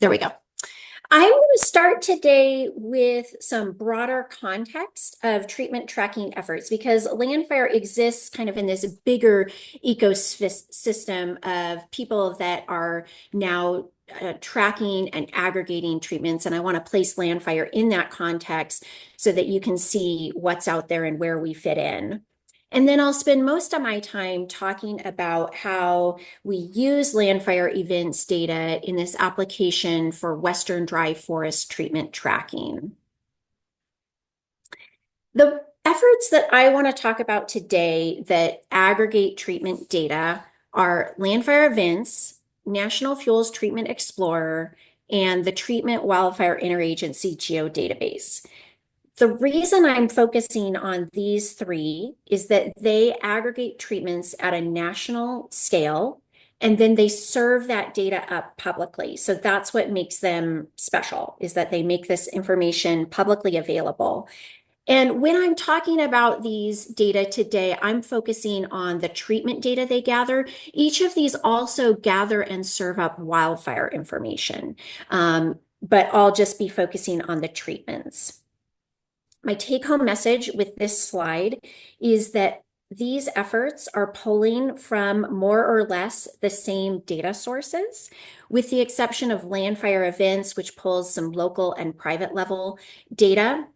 There we go. I'm going to start today with some broader context of treatment tracking efforts because LANDFIRE exists kind of in this bigger ecosystem of people that are now tracking and aggregating treatments. And I want to place LANDFIRE in that context so that you can see what's out there and where we fit in. And then I'll spend most of my time talking about how we use LANDFIRE events data in this application for Western dry forest treatment tracking. The efforts that I want to talk about today that aggregate treatment data are LANDFIRE Events, National Fuels Treatment Explorer, and the Treatment Wildfire Interagency Geodatabase. The reason I'm focusing on these three is that they aggregate treatments at a national scale, and then they serve that data up publicly. So that's what makes them special, is that they make this information publicly available. And when I'm talking about these data today, I'm focusing on the treatment data they gather. Each of these also gather and serve up wildfire information, but I'll just be focusing on the treatments. My take-home message with this slide is that these efforts are pulling from more or less the same data sources, with the exception of LANDFIRE Events, which pulls some local and private level data.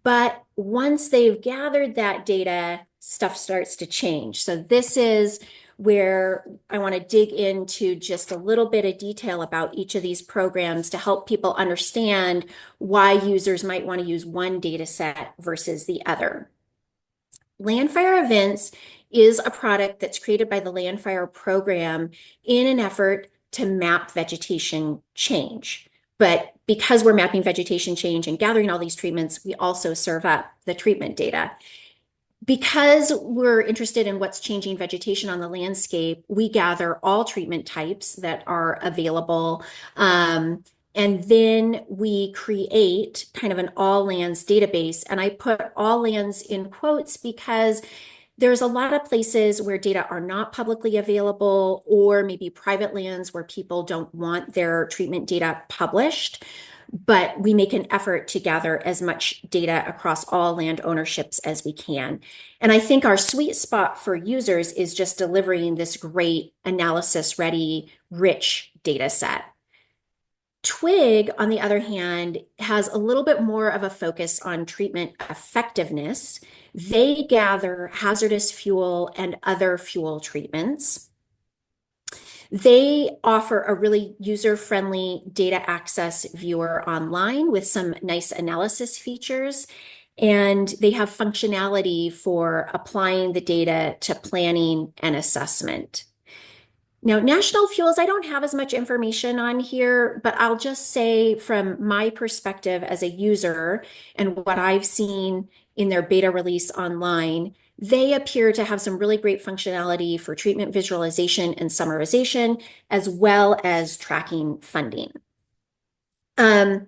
But once they've gathered that data, stuff starts to change. So this is where I want to dig into just a little bit of detail about each of these programs to help people understand why users might want to use one data set versus the other. LANDFIRE Events is a product that's created by the LANDFIRE program in an effort to map vegetation change. But because we're mapping vegetation change and gathering all these treatments, we also serve up the treatment data. Because we're interested in what's changing vegetation on the landscape, we gather all treatment types that are available. And then we create kind of an all lands database. And I put all lands in quotes because there's a lot of places where data are not publicly available, or maybe private lands where people don't want their treatment data published. But we make an effort to gather as much data across all land ownerships as we can. And I think our sweet spot for users is just delivering this great analysis-ready, rich data set. TWIG, on the other hand, has a little bit more of a focus on treatment effectiveness. They gather hazardous fuel and other fuel treatments. They offer a really user-friendly data access viewer online with some nice analysis features, and they have functionality for applying the data to planning and assessment. Now, National Fuels, I don't have as much information on here, but I'll just say from my perspective as a user and what I've seen in their beta release online, they appear to have some really great functionality for treatment visualization and summarization, as well as tracking funding. In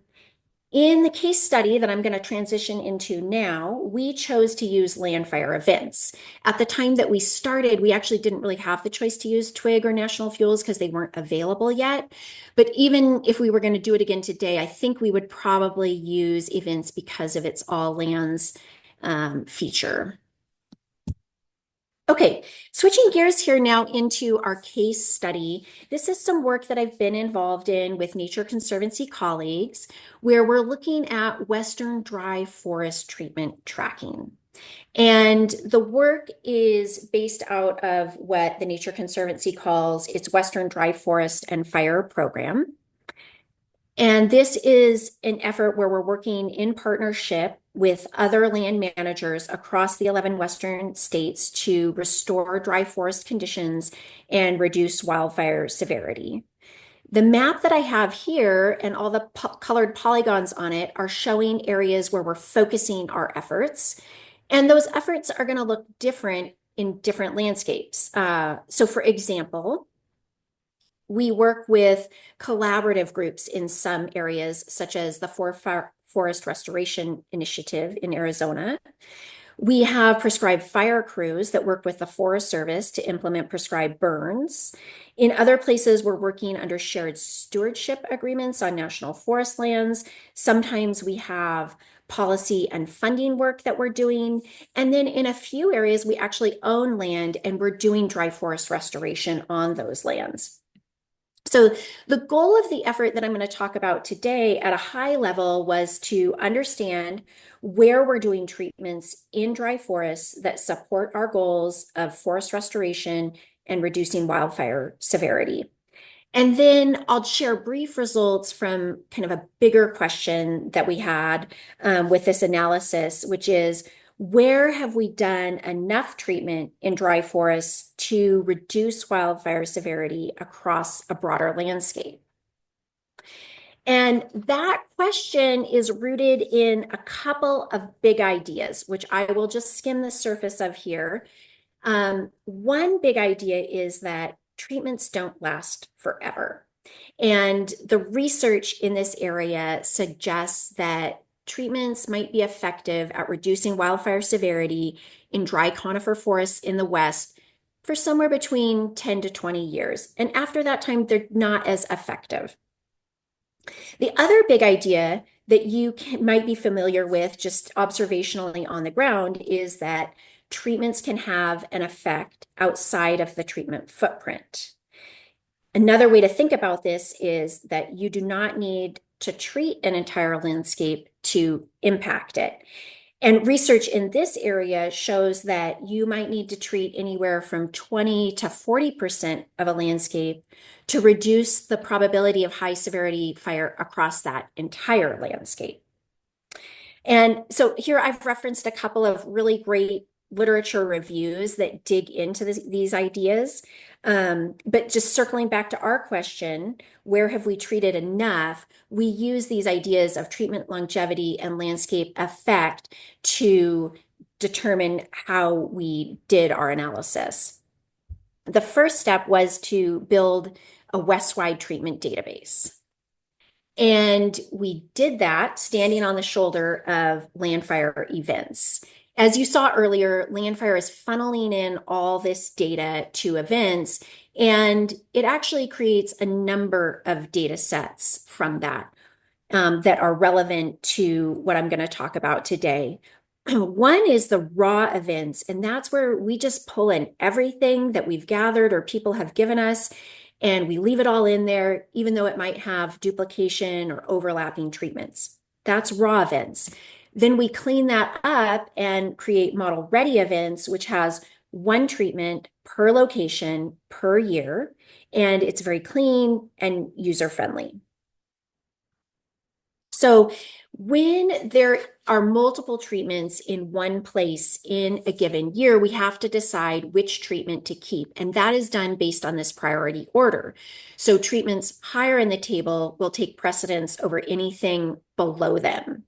the case study that I'm going to transition into now, we chose to use LANDFIRE Events. At the time that we started, we actually didn't really have the choice to use TWIG or National Fuels because they weren't available yet. But even if we were going to do it again today, I think we would probably use Events because of its all lands feature. Okay, switching gears here now into our case study. This is some work that I've been involved in with Nature Conservancy colleagues, where we're looking at Western dry forest treatment tracking. And the work is based out of what the Nature Conservancy calls its Western Dry Forest and Fire Program. And this is an effort where we're working in partnership with other land managers across the 11 Western states to restore dry forest conditions and reduce wildfire severity. The map that I have here and all the colored polygons on it are showing areas where we're focusing our efforts. And those efforts are going to look different in different landscapes. So for example, we work with collaborative groups in some areas, such as the Forest Restoration Initiative in Arizona. We have prescribed fire crews that work with the Forest Service to implement prescribed burns. In other places, we're working under shared stewardship agreements on national forest lands. Sometimes we have policy and funding work that we're doing. And then in a few areas, we actually own land and we're doing dry forest restoration on those lands. So the goal of the effort that I'm going to talk about today at a high level was to understand where we're doing treatments in dry forests that support our goals of forest restoration and reducing wildfire severity. And then I'll share brief results from kind of a bigger question that we had with this analysis, which is where have we done enough treatment in dry forests to reduce wildfire severity across a broader landscape? And that question is rooted in a couple of big ideas, which I will just skim the surface of here. One big idea is that treatments don't last forever. And the research in this area suggests that treatments might be effective at reducing wildfire severity in dry conifer forests in the West for somewhere between 10 to 20 years. And after that time, they're not as effective. The other big idea that you might be familiar with just observationally on the ground is that treatments can have an effect outside of the treatment footprint. Another way to think about this is that you do not need to treat an entire landscape to impact it. And research in this area shows that you might need to treat anywhere from 20 to 40% of a landscape to reduce the probability of high severity fire across that entire landscape. And so here I've referenced a couple of really great literature reviews that dig into these ideas. But just circling back to our question, where have we treated enough? We use these ideas of treatment longevity and landscape effect to determine how we did our analysis. The first step was to build a West-wide treatment database. And we did that standing on the shoulder of LANDFIRE Events. As you saw earlier, LANDFIRE is funneling in all this data to events, and it actually creates a number of data sets from that that are relevant to what I'm going to talk about today. One is the raw events, and that's where we just pull in everything that we've gathered or people have given us, and we leave it all in there, even though it might have duplication or overlapping treatments. That's raw events. Then we clean that up and create model-ready events, which has one treatment per location per year, and it's very clean and user-friendly. So when there are multiple treatments in one place in a given year, we have to decide which treatment to keep. And that is done based on this priority order. So treatments higher in the table will take precedence over anything below them.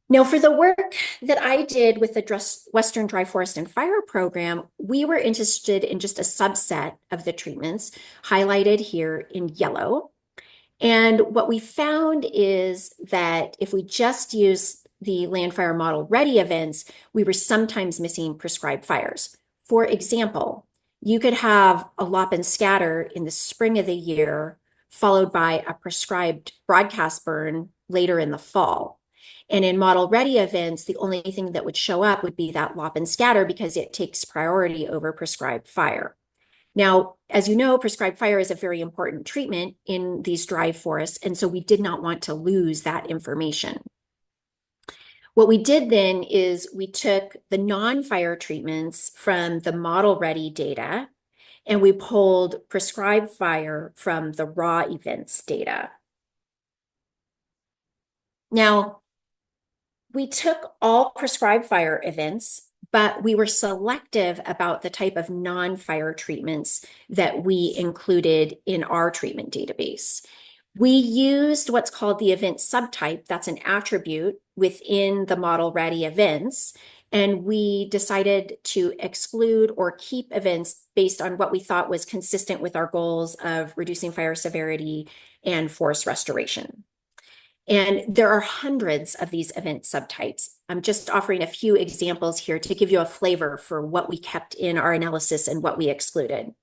Now, for the work that I did with the Western Dry Forest and Fire program, we were interested in just a subset of the treatments highlighted here in yellow. And what we found is that if we just use the LANDFIRE model ready events, we were sometimes missing prescribed fires. For example, you could have a lop and scatter in the spring of the year, followed by a prescribed broadcast burn later in the fall. And in model ready events, the only thing that would show up would be that lop and scatter because it takes priority over prescribed fire. Now, as you know, prescribed fire is a very important treatment in these dry forests, and so we did not want to lose that information. What we did then is we took the non-fire treatments from the model-ready data, and we pulled prescribed fire from the raw events data. Now, we took all prescribed fire events, but we were selective about the type of non-fire treatments that we included in our treatment database. We used what's called the event subtype. That's an attribute within the model-ready events. And we decided to exclude or keep events based on what we thought was consistent with our goals of reducing fire severity and forest restoration. And there are hundreds of these event subtypes. I'm just offering a few examples here to give you a flavor for what we kept in our analysis and what we excluded.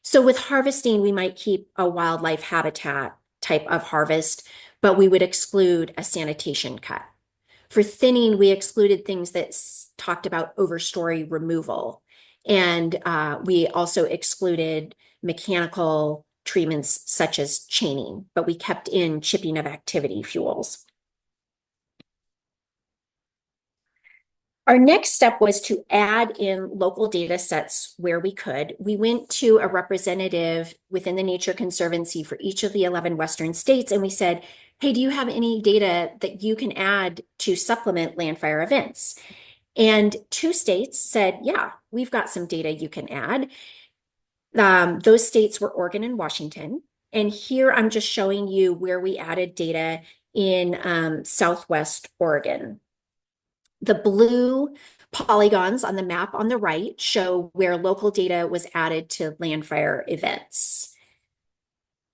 So with harvesting, we might keep a wildlife habitat type of harvest, but we would exclude a sanitation cut. For thinning, we excluded things that talked about overstory removal. And we also excluded mechanical treatments such as chaining, but we kept in chipping of activity fuels. Our next step was to add in local data sets where we could. We went to a representative within the Nature Conservancy for each of the 11 Western states, and we said, hey, do you have any data that you can add to supplement LANDFIRE events? And 2 states said, yeah, we've got some data you can add. Those states were Oregon and Washington. And here I'm just showing you where we added data in Southwest Oregon. The blue polygons on the map on the right show where local data was added to LANDFIRE events.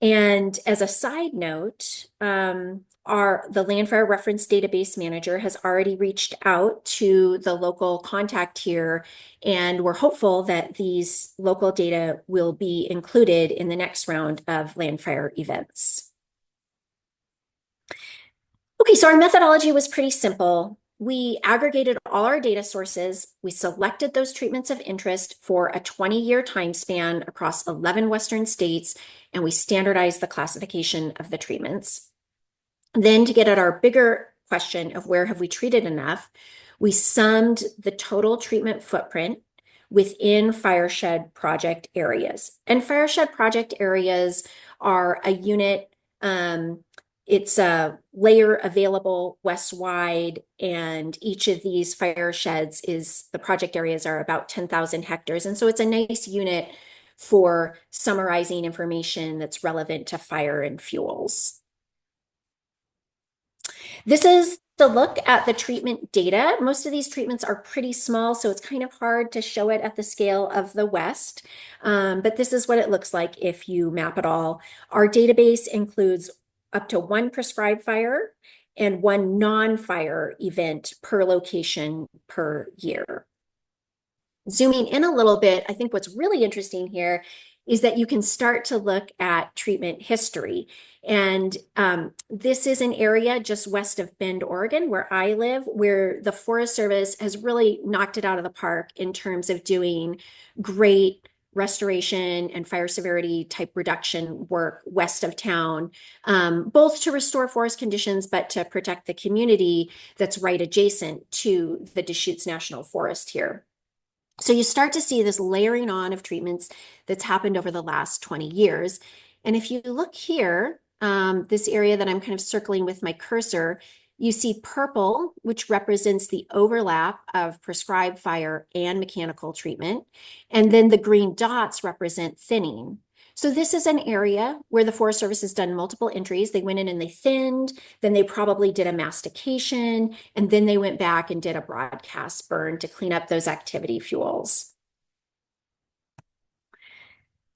And as a side note, the LANDFIRE Reference Database Manager has already reached out to the local contact here, and we're hopeful that these local data will be included in the next round of LANDFIRE events. Okay, so our methodology was pretty simple. We aggregated all our data sources. We selected those treatments of interest for a 20-year time span across 11 Western states, and we standardized the classification of the treatments. Then to get at our bigger question of where have we treated enough, we summed the total treatment footprint within fireshed project areas. And fireshed project areas are a unit, it's a layer available west-wide, and each of these fire sheds the project areas are about 10,000 hectares. And so it's a nice unit for summarizing information that's relevant to fire and fuels. This is the look at the treatment data. Most of these treatments are pretty small, so it's kind of hard to show it at the scale of the West. But this is what it looks like if you map it all. Our database includes up to 1 prescribed fire and 1 non-fire event per location per year. Zooming in a little bit, I think what's really interesting here is that you can start to look at treatment history. And this is an area just west of Bend, Oregon, where I live, where the Forest Service has really knocked it out of the park in terms of doing great restoration and fire severity type reduction work west of town, both to restore forest conditions, but to protect the community that's right adjacent to the Deschutes National Forest here. So you start to see this layering on of treatments that's happened over the last 20 years. And if you look here, this area that I'm kind of circling with my cursor, you see purple, which represents the overlap of prescribed fire and mechanical treatment. And then the green dots represent thinning. So this is an area where the Forest Service has done multiple entries. They went in and they thinned, then they probably did a mastication, and then they went back and did a broadcast burn to clean up those activity fuels.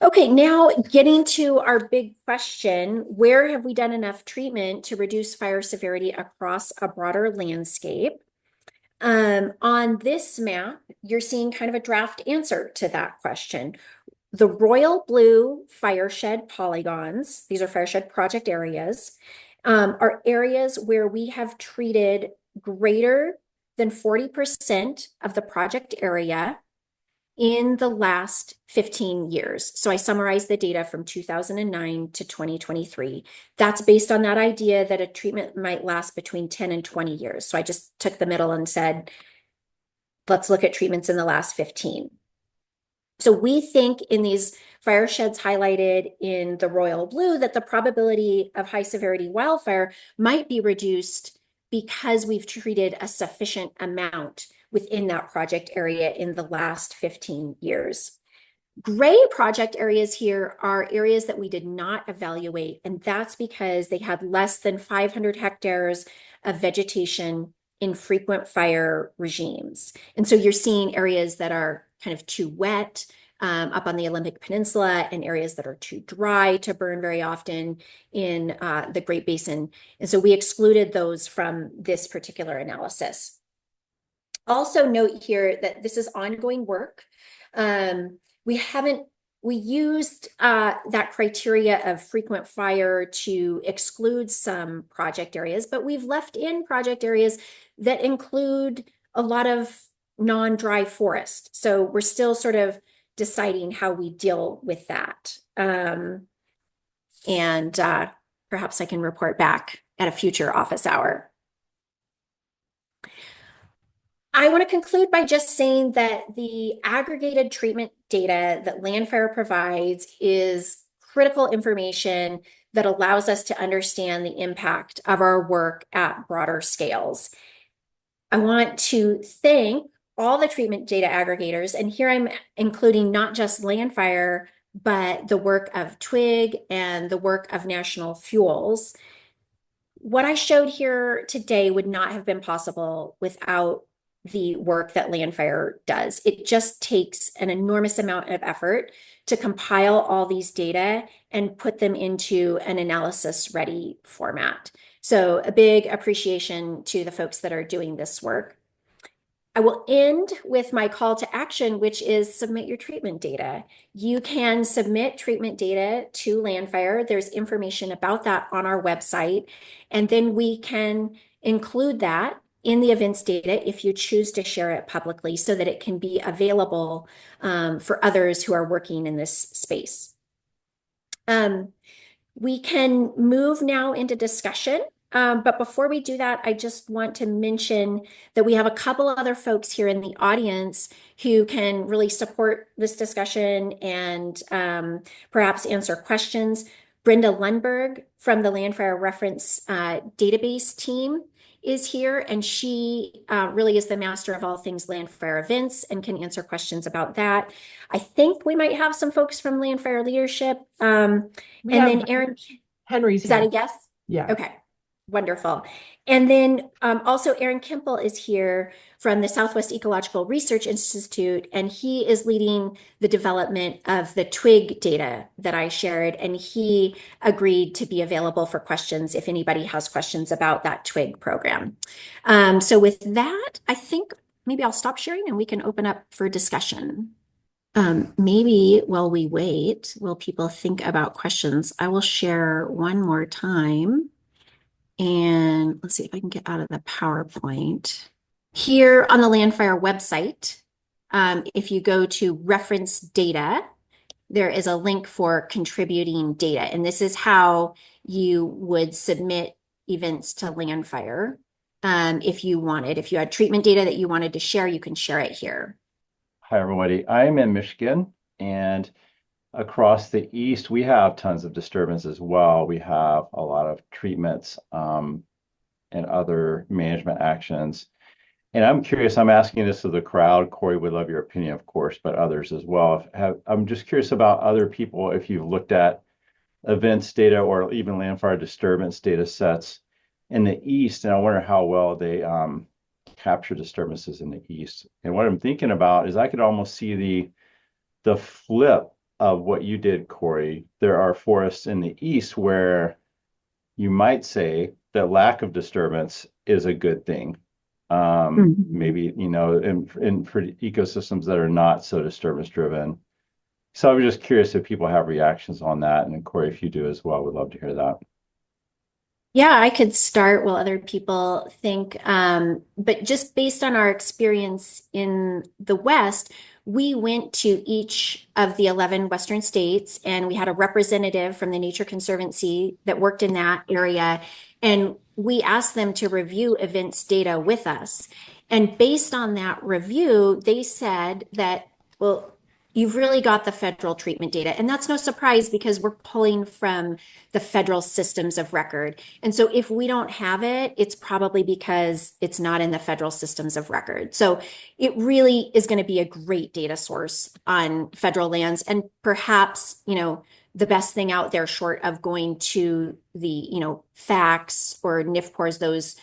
Okay, now getting to our big question, where have we done enough treatment to reduce fire severity across a broader landscape? On this map, you're seeing kind of a draft answer to that question. The royal blue fireshed polygons, these are fireshed project areas, are areas where we have treated greater than 40% of the project area in the last 15 years. So I summarized the data from 2009 to 2023. That's based on that idea that a treatment might last between 10 and 20 years. So I just took the middle and said, let's look at treatments in the last 15. So we think in these fire sheds highlighted in the royal blue that the probability of high severity wildfire might be reduced because we've treated a sufficient amount within that project area in the last 15 years. Gray project areas here are areas that we did not evaluate, and that's because they had less than 500 hectares of vegetation in frequent fire regimes. And so you're seeing areas that are kind of too wet, up on the Olympic Peninsula and areas that are too dry to burn very often in the Great Basin. And so we excluded those from this particular analysis. Also note here that this is ongoing work. We haven't, we used that criteria of frequent fire to exclude some project areas, but we've left in project areas that include a lot of non-dry forest. So we're still sort of deciding how we deal with that. And perhaps I can report back at a future office hour. I want to conclude by just saying that the aggregated treatment data that LANDFIRE provides is critical information that allows us to understand the impact of our work at broader scales. I want to thank all the treatment data aggregators, and here I'm including not just LANDFIRE, but the work of TWIG and the work of National Fuels. What I showed here today would not have been possible without the work that LANDFIRE does. It just takes an enormous amount of effort to compile all these data and put them into an analysis-ready format. So a big appreciation to the folks that are doing this work. I will end with my call to action, which is submit your treatment data. You can submit treatment data to LANDFIRE. There's information about that on our website, and then we can include that in the events data if you choose to share it publicly so that it can be available for others who are working in this space. We can move now into discussion. But before we do that, I just want to mention that we have a couple other folks here in the audience who can really support this discussion and perhaps answer questions. Brenda Lundberg from the LANDFIRE Reference Database team is here, and she really is the master of all things LANDFIRE events and can answer questions about that. I think we might have some folks from LANDFIRE leadership. And then Aaron, Henry's is that here. a yes? Yeah. Okay, wonderful. And then also Aaron Kimple is here from the Southwest Ecological Research Institute, and he is leading the development of the TWIG data that I shared, and he agreed to be available for questions if anybody has questions about that TWIG program. So with that, I think maybe I'll stop sharing and we can open up for discussion. Maybe while we wait, while people think about questions, I will share one more time. And let's see if I can get out of the PowerPoint. Here on the LANDFIRE website, if you go to reference data, there is a link for contributing data. And this is how you would submit events to LANDFIRE if you wanted. If you had treatment data that you wanted to share, you can share it here. Hi, everybody. I'm in Michigan, and across the east, we have tons of disturbance as well. We have a lot of treatments and other management actions. And I'm curious, I'm asking this of the crowd. Kori would love your opinion, of course, but others as well. I'm just curious about other people, if you've looked at events data or even LANDFIRE disturbance data sets in the east, and I wonder how well they capture disturbances in the east. And what I'm thinking about is I could almost see the flip of what you did, Kori. There are forests in the east where you might say that lack of disturbance is a good thing. Maybe, you know, in for ecosystems that are not so disturbance driven. So I was just curious if people have reactions on that. And Kori, if you do as well, we'd love to hear that. Yeah, I could start while other people think, but just based on our experience in the West, we went to each of the 11 Western states and we had a representative from the Nature Conservancy that worked in that area. And we asked them to review events data with us. And based on that review, they said that, well, you've really got the federal treatment data. And that's no surprise because we're pulling from the federal systems of record. And so if we don't have it, it's probably because it's not in the federal systems of record. So it really is going to be a great data source on federal lands. And perhaps, you know, the best thing out there short of going to the, you know, facts or NIFPORs, those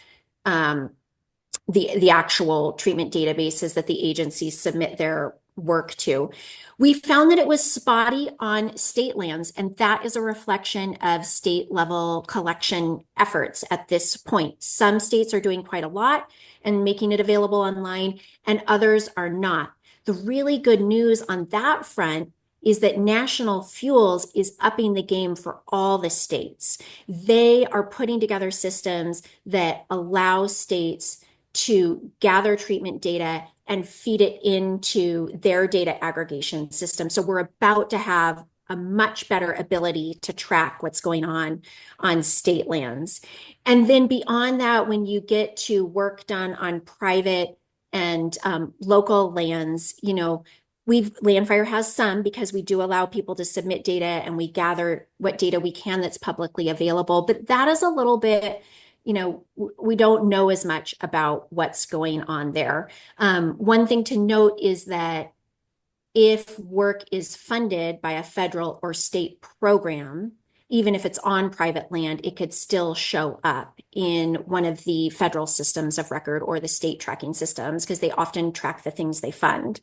the actual treatment databases that the agencies submit their work to. We found that it was spotty on state lands, and that is a reflection of state level collection efforts at this point. Some states are doing quite a lot and making it available online, and others are not. The really good news on that front is that National Fuels is upping the game for all the states. They are putting together systems that allow states to gather treatment data and feed it into their data aggregation system. So we're about to have a much better ability to track what's going on state lands. And then beyond that, when you get to work done on private and local lands, LANDFIRE has some because we do allow people to submit data and we gather what data we can that's publicly available. But that is a little bit, we don't know as much about what's going on there. One thing to note is that if work is funded by a federal or state program, even if it's on private land, it could still show up in one of the federal systems of record or the state tracking systems because they often track the things they fund.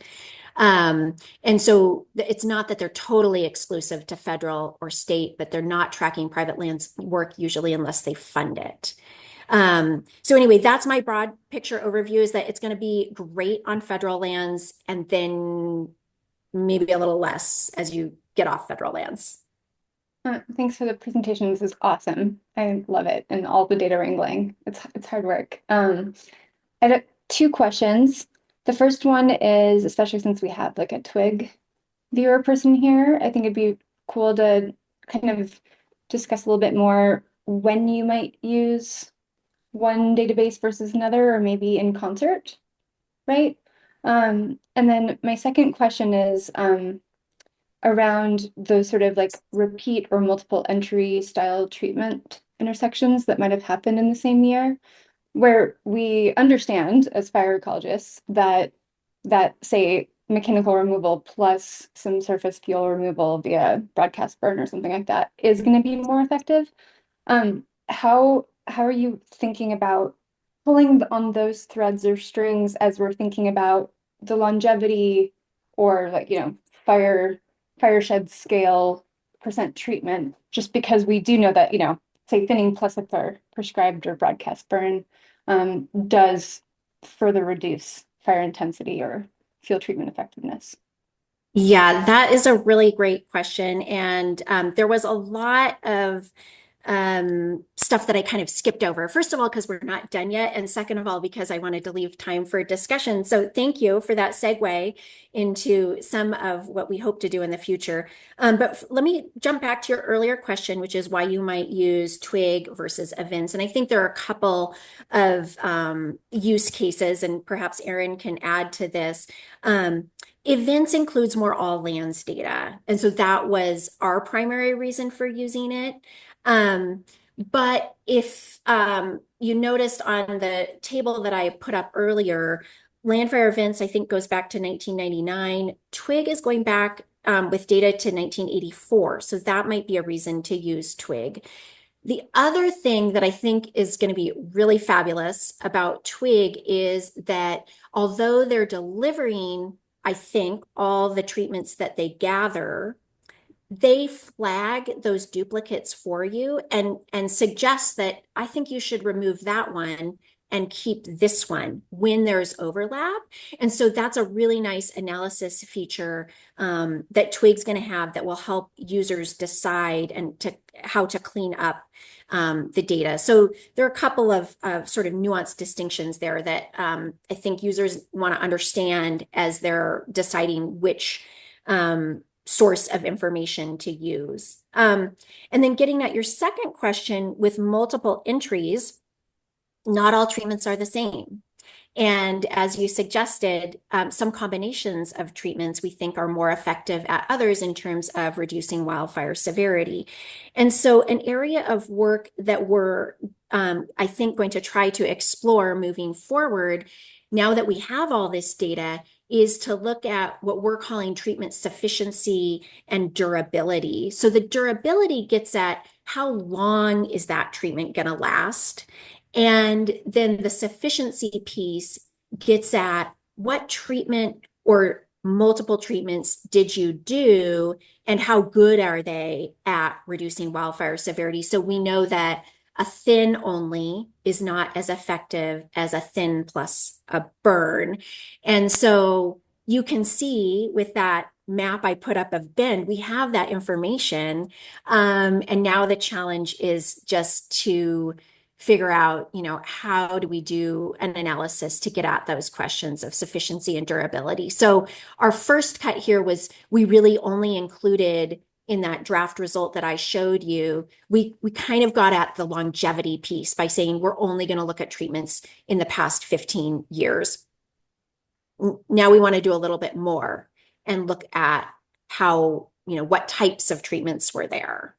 And so it's not that they're totally exclusive to federal or state, but they're not tracking private lands work usually unless they fund it. So anyway, that's my broad picture overview is that it's going to be great on federal lands and then maybe a little less as you get off federal lands. Thanks for the presentation. This is awesome. I love it. And all the data wrangling. It's hard work. I have two questions. The first one is, especially since we have like a TWIG viewer person here, I think it'd be cool to kind of discuss a little bit more when you might use one database versus another, or maybe in concert, right? And then my second question is around those sort of like repeat or multiple entry style treatment intersections that might have happened in the same year, where we understand as fire ecologists that say mechanical removal plus some surface fuel removal via broadcast burn or something like that is going to be more effective. How are you thinking about pulling on those threads or strings as we're thinking about the longevity or like, fireshed scale percent treatment, just because we do know that, say thinning plus a prescribed or broadcast burn does further reduce fire intensity or fuel treatment effectiveness? Yeah, that is a really great question. And there was a lot of stuff that I kind of skipped over. First of all, because we're not done yet. And second of all, because I wanted to leave time for discussion. So thank you for that segue into some of what we hope to do in the future. But let me jump back to your earlier question, which is why you might use TWIG versus events. And I think there are a couple of use cases, and perhaps Erin can add to this. Events includes more all lands data. And so that was our primary reason for using it. But if you noticed on the table that I put up earlier, LANDFIRE Events, I think, goes back to 1999. TWIG is going back with data to 1984. So that might be a reason to use TWIG. The other thing that I think is going to be really fabulous about TWIG is that although they're delivering, I think, all the treatments that they gather, they flag those duplicates for you and suggest that I think you should remove that one and keep this one when there's overlap. And so that's a really nice analysis feature that TWIG's going to have that will help users decide how to clean up the data. So there are a couple of sort of nuanced distinctions there that I think users want to understand as they're deciding which source of information to use. And then getting at your second question with multiple entries, not all treatments are the same. And as you suggested, some combinations of treatments we think are more effective at others in terms of reducing wildfire severity. And so an area of work that we're, I think, going to try to explore moving forward, now that we have all this data, is to look at what we're calling treatment sufficiency and durability. So the durability gets at how long is that treatment going to last? And then the sufficiency piece gets at what treatment or multiple treatments did you do and how good are they at reducing wildfire severity? So we know that a thin only is not as effective as a thin plus a burn. And so you can see with that map I put up of Bend, we have that information. And now the challenge is just to figure out, how do we do an analysis to get at those questions of sufficiency and durability. So our first cut here was we really only included in that draft result that I showed you, we kind of got at the longevity piece by saying we're only going to look at treatments in the past 15 years. Now we want to do a little bit more and look at how, what types of treatments were there.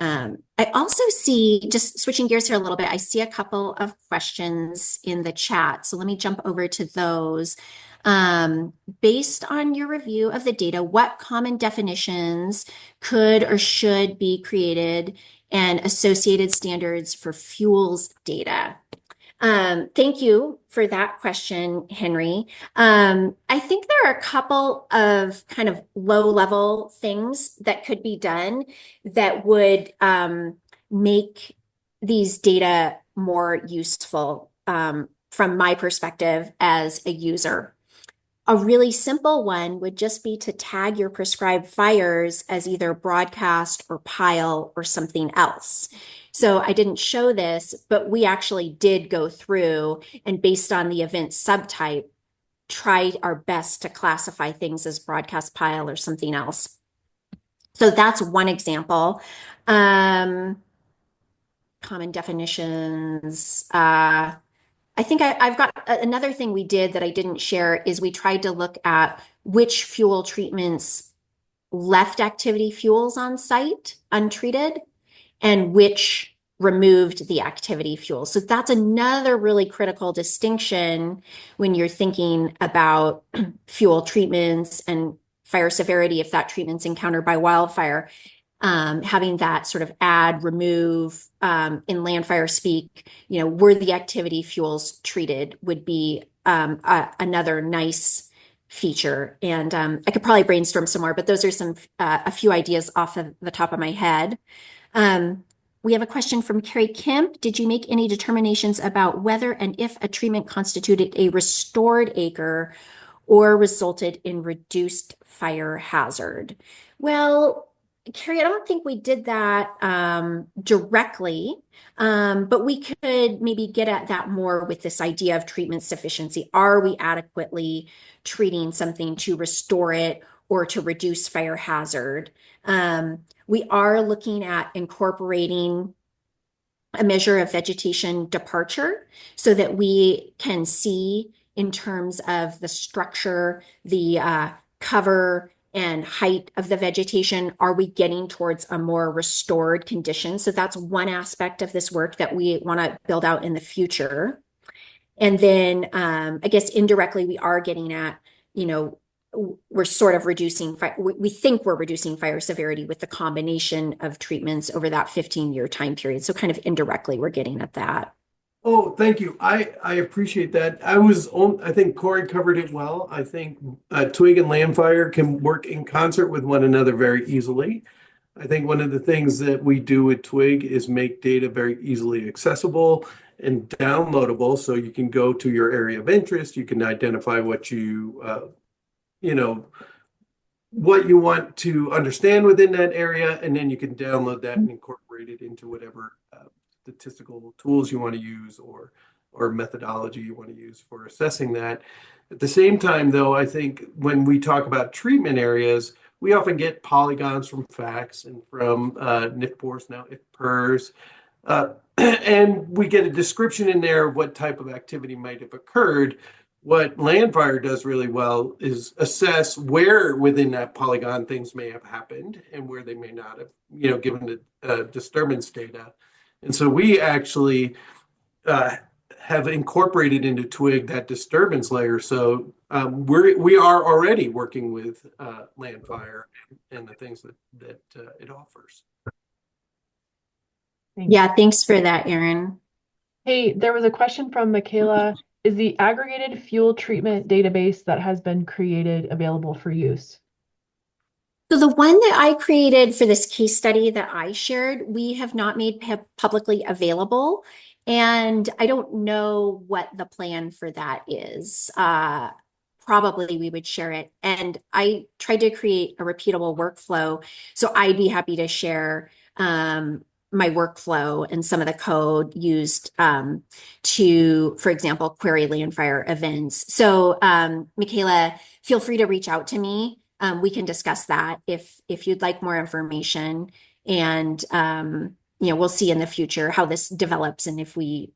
I also see, just switching gears here a little bit, I see a couple of questions in the chat. So let me jump over to those. Based on your review of the data, what common definitions could or should be created and associated standards for fuels data? Thank you for that question, Henry. I think there are a couple of kind of low-level things that could be done that would make these data more useful from my perspective as a user. A really simple one would just be to tag your prescribed fires as either broadcast or pile or something else. So I didn't show this, but we actually did go through and based on the event subtype, try our best to classify things as broadcast, pile, or something else. So that's one example. Common definitions. I think I've got another thing we did that I didn't share is we tried to look at which fuel treatments left activity fuels on site untreated and which removed the activity fuels. So that's another really critical distinction when you're thinking about fuel treatments and fire severity if that treatment's encountered by wildfire. Having that sort of add, remove in LANDFIRE speak, were the activity fuels treated would be another nice feature. And I could probably brainstorm some more, but those are a few ideas off of the top of my head. We have a question from Carrie Kemp. Did you make any determinations about whether and if a treatment constituted a restored acre or resulted in reduced fire hazard? Well, Carrie, I don't think we did that directly, but we could maybe get at that more with this idea of treatment sufficiency. Are we adequately treating something to restore it or to reduce fire hazard? We are looking at incorporating a measure of vegetation departure so that we can see in terms of the structure, the cover and height of the vegetation, are we getting towards a more restored condition? So that's one aspect of this work that we want to build out in the future. And then I guess indirectly we are getting at, we're sort of reducing, we think we're reducing fire severity with the combination of treatments over that 15-year time period. So kind of indirectly we're getting at that. Oh, thank you. I appreciate that. I think Kori covered it well. I think TWIG and LANDFIRE can work in concert with one another very easily. I think one of the things that we do with TWIG is make data very easily accessible and downloadable. So you can go to your area of interest, you can identify what what you want to understand within that area, and then you can download that and incorporate it into whatever statistical tools you want to use or methodology you want to use for assessing that. At the same time, though, I think when we talk about treatment areas, we often get polygons from FACTS and from NIFPORs, now IFPERS, and we get a description in there of what type of activity might have occurred. What LANDFIRE does really well is assess where within that polygon things may have happened and where they may not have, given the disturbance data. And so we actually have incorporated into TWIG that disturbance layer. So we are already working with LANDFIRE and the things that it offers. Thanks. Yeah, thanks for that, Erin. Hey, there was a question from Michaela. Is the aggregated fuel treatment database that has been created available for use? So the one that I created for this case study that I shared, we have not made publicly available. And I don't know what the plan for that is. Probably we would share it. And I tried to create a repeatable workflow. So I'd be happy to share my workflow and some of the code used to, for example, query LANDFIRE events. So Michaela, feel free to reach out to me. We can discuss that if you'd like more information. And we'll see in the future how this develops and if we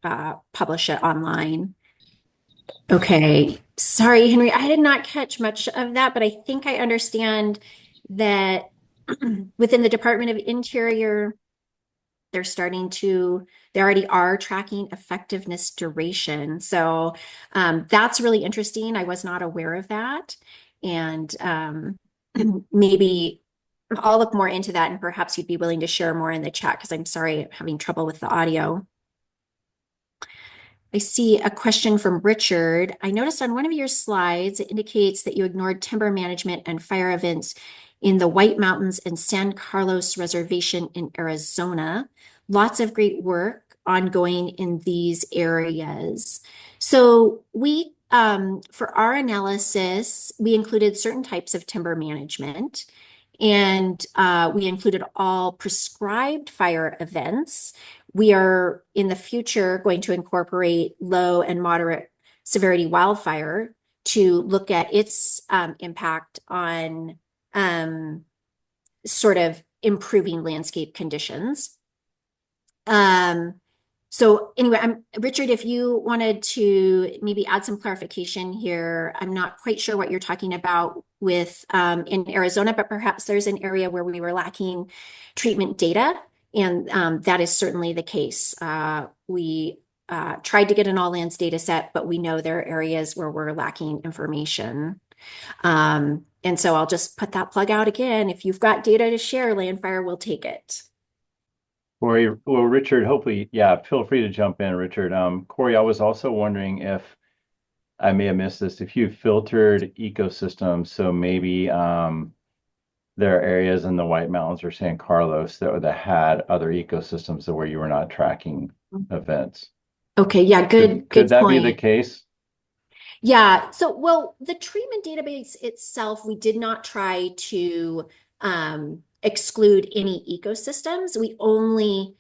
publish it online. Okay. Sorry, Henry, I did not catch much of that, but I think I understand that within the Department of Interior, they already are tracking effectiveness duration. So that's really interesting. I was not aware of that. And maybe I'll look more into that and perhaps you'd be willing to share more in the chat because I'm sorry, I'm having trouble with the audio. I see a question from Richard. I noticed on one of your slides, it indicates that you ignored timber management and fire events in the White Mountains and San Carlos Reservation in Arizona. Lots of great work ongoing in these areas. So for our analysis, we included certain types of timber management, and we included all prescribed fire events. We are in the future going to incorporate low and moderate severity wildfire to look at its impact on sort of improving landscape conditions. So anyway, Richard, if you wanted to maybe add some clarification here, I'm not quite sure what you're talking about with in Arizona, but perhaps there's an area where we were lacking treatment data, and that is certainly the case. We tried to get an all lands data set, but we know there are areas where we're lacking information. And so I'll just put that plug out again. If you've got data to share, LANDFIRE will take it. Kori, well, Richard, hopefully, yeah, feel free to jump in, Richard. Kori, I was also wondering if I may have missed this, if you filtered ecosystems, so maybe there are areas in the White Mountains or San Carlos that had other ecosystems where you were not tracking events. Okay, yeah, Could good that be point. the case? Yeah, so well, the treatment database itself, we did not try to exclude any ecosystems. We only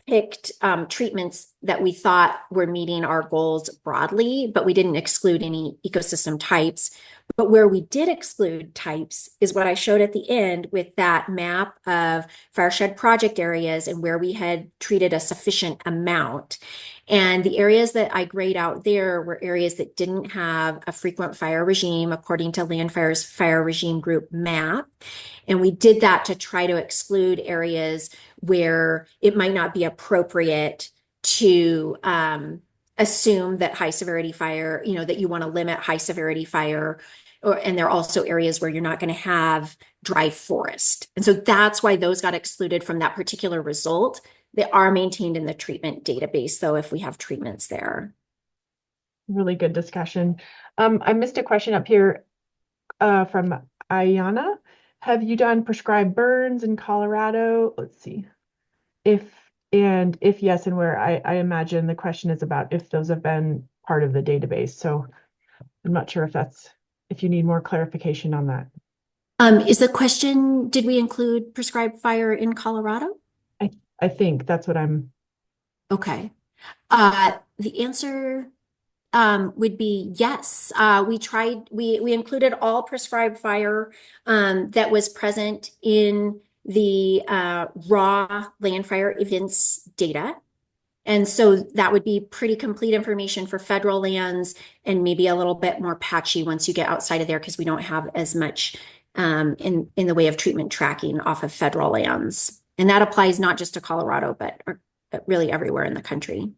picked treatments that we thought were meeting our goals broadly, but we didn't exclude any ecosystem types. But where we did exclude types is what I showed at the end with that map of fireshed project areas and where we had treated a sufficient amount. And the areas that I grayed out there were areas that didn't have a frequent fire regime according to LANDFIRE's fire regime group map. And we did that to try to exclude areas where it might not be appropriate to assume that high severity fire, that you want to limit high severity fire, and there are also areas where you're not going to have dry forest. And so that's why those got excluded from that particular result. They are maintained in the treatment database, though, if we have treatments there. Really good discussion. I missed a question up here from Ayana. Have you done prescribed burns in Colorado? Let's see. If yes, and where. I imagine the question is about if those have been part of the database. So I'm not sure if you need more clarification on that. Is the question, did we include prescribed fire in Colorado? I think that's what I'm. Okay. The answer would be yes. We included all prescribed fire that was present in the raw LANDFIRE events data. And so that would be pretty complete information for federal lands and maybe a little bit more patchy once you get outside of there because we don't have as much in the way of treatment tracking off of federal lands. And that applies not just to Colorado, but really everywhere in the country.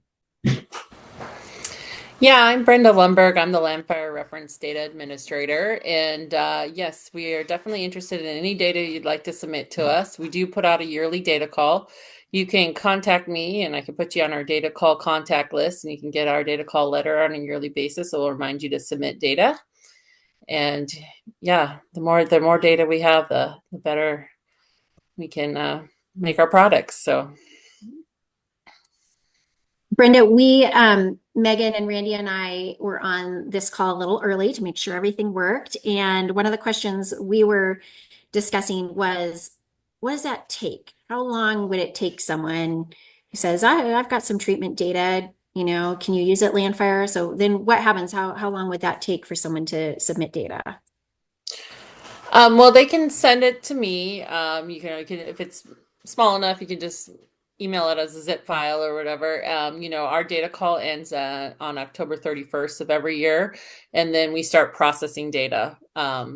Yeah, I'm Brenda Lumberg. I'm the LANDFIRE Reference Data Administrator. And yes, we are definitely interested in any data you'd like to submit to us. We do put out a yearly data call. you can contact me and I can put you on our data call contact list, and you can get our data call letter on a yearly basis. It will remind you to submit data. And yeah, the more data we have, the better we can make our products. So Brenda, Megan and Randy and I were on this call a little early to make sure everything worked. And one of the questions we were discussing was, what does that take? How long would it take someone who says, I've got some treatment data, can you use it, LANDFIRE? So then what happens? How long would that take for someone to submit data? well, they can send it to me. You can if it's small enough, you can just email it as a zip file or whatever. Our data call ends on October 31st of every year, and then we start processing data.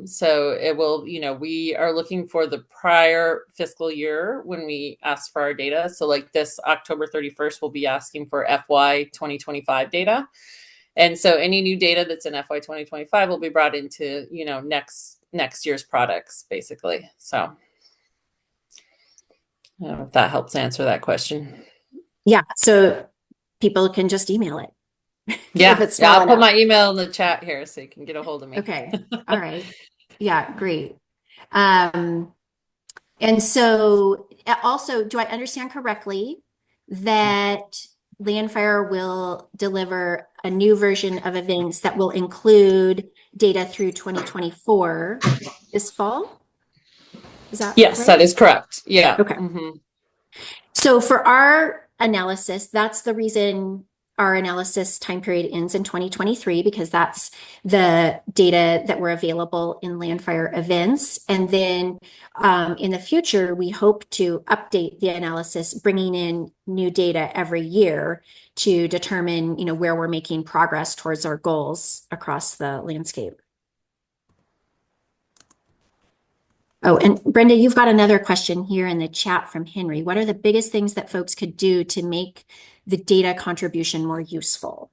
So it will, we are looking for the prior fiscal year when we ask for our data. So like this October 31st, we'll be asking for FY 2025 data. And so any new data that's in FY 2025 will be brought into, next year's products, basically. So I don't know if that helps answer that question. Yeah, so people can just email it if Yeah, it's yeah, small I'll put enough. my email in the chat here so you can get a hold of me. Okay, all right. Yeah, great. And so also, do I understand correctly that LANDFIRE will deliver a new version of events that will include data through 2024 this fall? Is that Yes, that right? is correct. Yeah. Okay. So for our analysis, that's the reason our analysis time period ends in 2023, because that's the data that were available in LANDFIRE events. And then in the future, we hope to update the analysis, bringing in new data every year to determine, where we're making progress towards our goals across the landscape. Oh, and Brenda, you've got another question here in the chat from Henry. What are the biggest things that folks could do to make the data contribution more useful?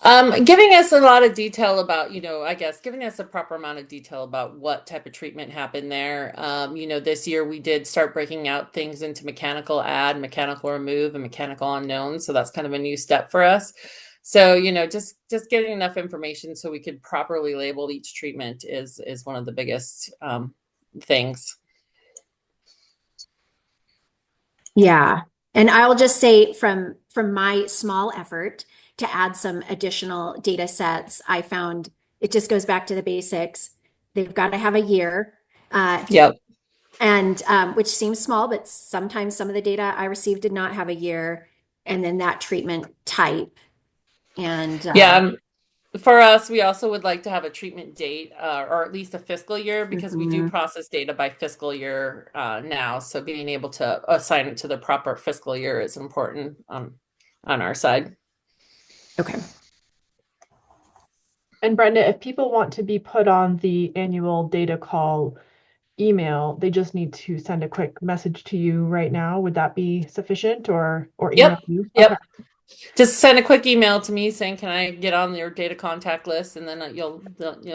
Giving us a lot of detail about, I guess giving us a proper amount of detail about what type of treatment happened there. This year we did start breaking out things into mechanical add, mechanical remove, and mechanical unknown. So that's kind of a new step for us. So, just getting enough information so we could properly label each treatment is one of the biggest things. Yeah. And I'll just say from my small effort to add some additional data sets, I found it just goes back to the basics. They've got to have a year. Yep. And which seems small, but sometimes some of the data I received did not have a year, and then that treatment type. And Yeah. For us, we also would like to have a treatment date or at least a fiscal year, because we do process data by fiscal year now. So being able to assign it to the proper fiscal year is important on our side. Okay. And Brenda, if people want to be put on the annual data call email, they just need to send a quick message to you right now. Would that be sufficient, or email you? Yep. Okay. Just send a quick email to me saying, "Can I get on your data contact list?" And then you'll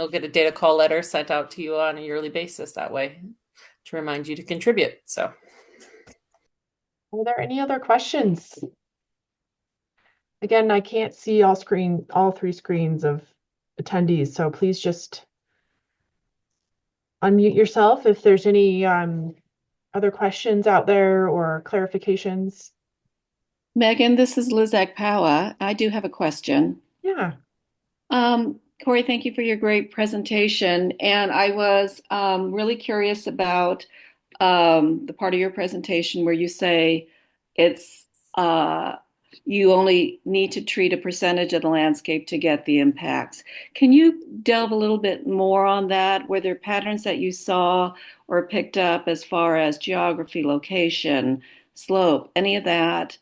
get a data call letter sent out to you on a yearly basis that way to remind you to contribute. So, Are there any other questions? Again, I can't see all three screens of attendees, so please just unmute yourself if there's any other questions out there or clarifications. Megan, this is Lizak Powa. I do have a question. Yeah. Kori, thank you for your great presentation. And I was really curious about the part of your presentation where you say it's you only need to treat a percentage of the landscape to get the impacts. Can you delve a little bit more on that? Were there patterns that you saw or picked up as far as geography, location, slope, any of that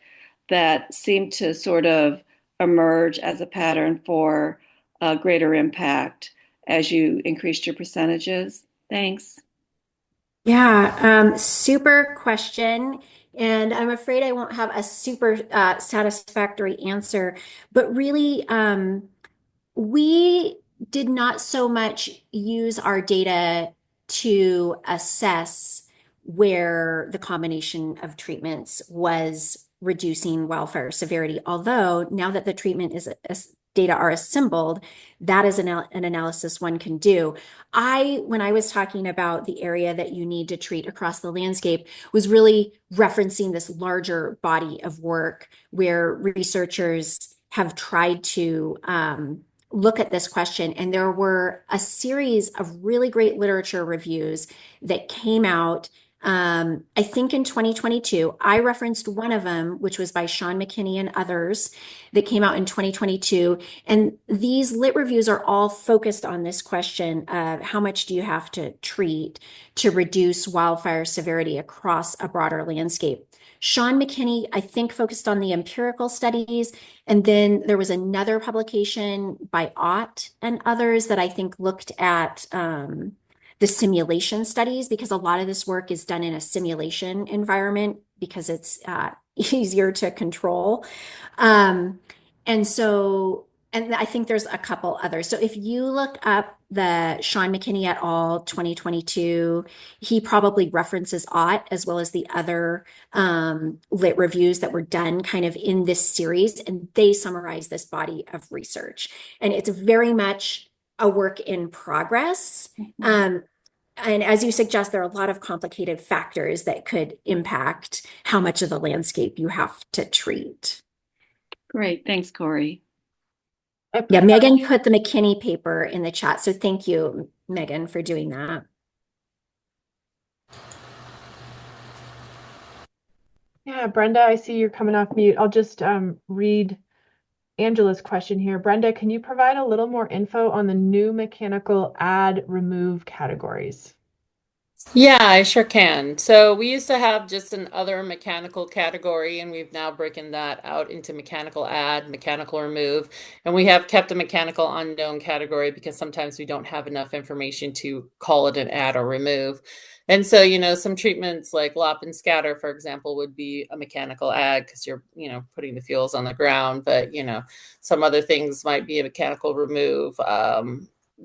seemed to sort of emerge as a pattern for a greater impact as you increased your percentages? Thanks. Yeah, super question. And I'm afraid I won't have a super satisfactory answer, but really, we did not so much use our data to assess where the combination of treatments was reducing wildfire severity. Although now that the treatment data are assembled, that is an analysis one can do. When I was talking about the area that you need to treat across the landscape, was really referencing this larger body of work where researchers have tried to look at this question. And there were a series of really great literature reviews that came out, I think in 2022. I referenced one of them, which was by Sean McKinney and others, that came out in 2022. And these lit reviews are all focused on this question of how much do you have to treat to reduce wildfire severity across a broader landscape. Sean McKinney, I think, focused on the empirical studies. And then there was another publication by Ott and others that I think looked at the simulation studies, because a lot of this work is done in a simulation environment because it's easier to control. And I think there's a couple others. So if you look up the Sean McKinney et al. 2022, he probably references Ott as well as the other lit reviews that were done kind of in this series, and they summarize this body of research. And it's very much a work in progress. And as you suggest, there are a lot of complicated factors that could impact how much of the landscape you have to treat. Great. Thanks, Kori. Yeah, Megan put the McKinney paper in the chat. So thank you, Megan, for doing that. Yeah, Brenda, I see you're coming off mute. I'll just read Angela's question here. Brenda, can you provide a little more info on the new mechanical add remove categories? Yeah, I sure can. So we used to have just an other mechanical category, and we've now broken that out into mechanical add, mechanical remove, and we have kept a mechanical unknown category because sometimes we don't have enough information to call it an add or remove. And so, some treatments like lop and scatter, for example, would be a mechanical add because you're, putting the fuels on the ground, but, some other things might be a mechanical remove.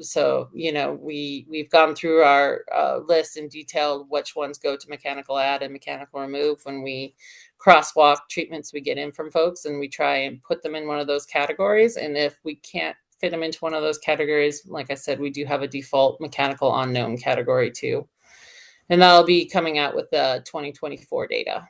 So, we've gone through our list and detailed which ones go to mechanical add and mechanical remove when we crosswalk treatments we get in from folks, and we try and put them in one of those categories. And if we can't fit them into one of those categories, like I said, we do have a default mechanical unknown category too. And that'll be coming out with the 2024 data.